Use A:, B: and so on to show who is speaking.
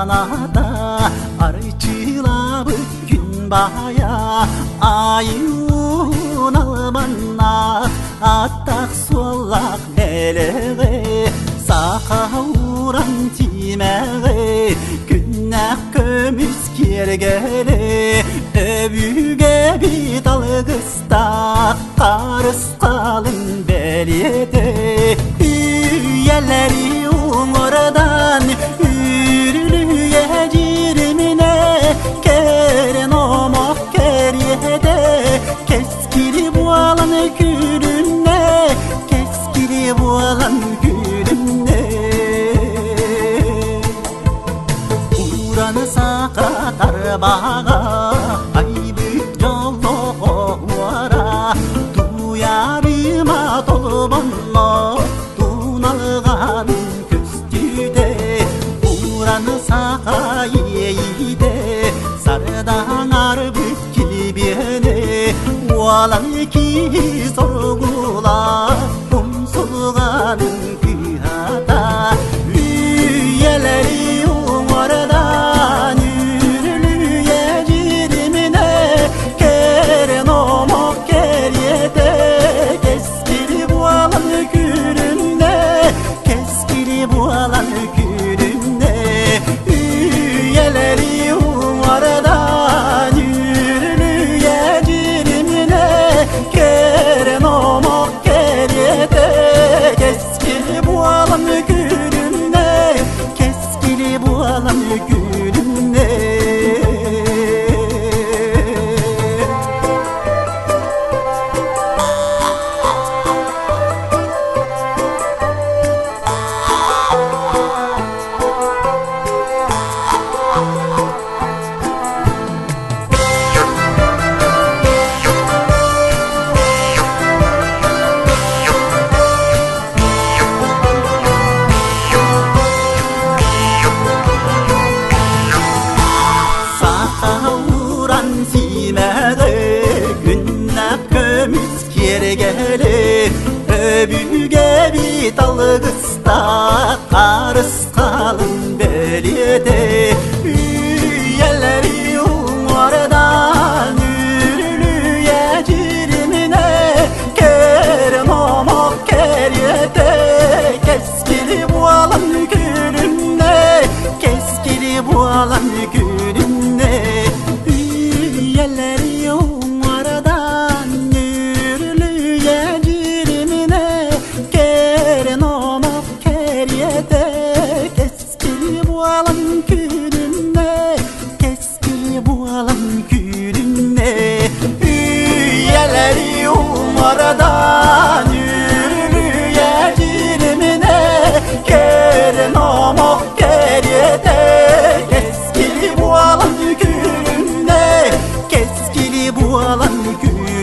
A: anada arıçıla gün baya ayun almanna attak sollak leleğe sağuran timeğe günnek kömüz kergele öbüge bir dalgıstak karıs kalın beliyede üyeleri oradan yürülüye cirmine keren omak keriyede keskili bu alan gülünne keskili bu alan gülünne uğranı sakatar bağa aybı yolu vara duyarıma dolmanma dunalgan köstüde uğranı sakayide sardan arbıt kilibiyene ualan ki sorgula umsulganın kıyada üyeleri umardan yürülüye cirmine keren omok keriyede keskili bu alan gülünde keskili bu alan gülünde üyeleri umardan yürülüye cirmine keren omok keriyede keskili bu alan gülünde keskili bu alan gülünde kergele öbüge bir dalgısta karıs kalın beliyede üyeleri umardan yürülüye cirmine keren omak keriyede keskili bu alan gülünne keskili bu alan gülünne üyeleri umardan yürülüye cirmine keren omak keriyede keskili bu alan gülünne keskili bu alan gülünne üyeleri umardan yürülüye cirmine keren omak keriyede keskili bu alan gülünne keskili bu alan gülünne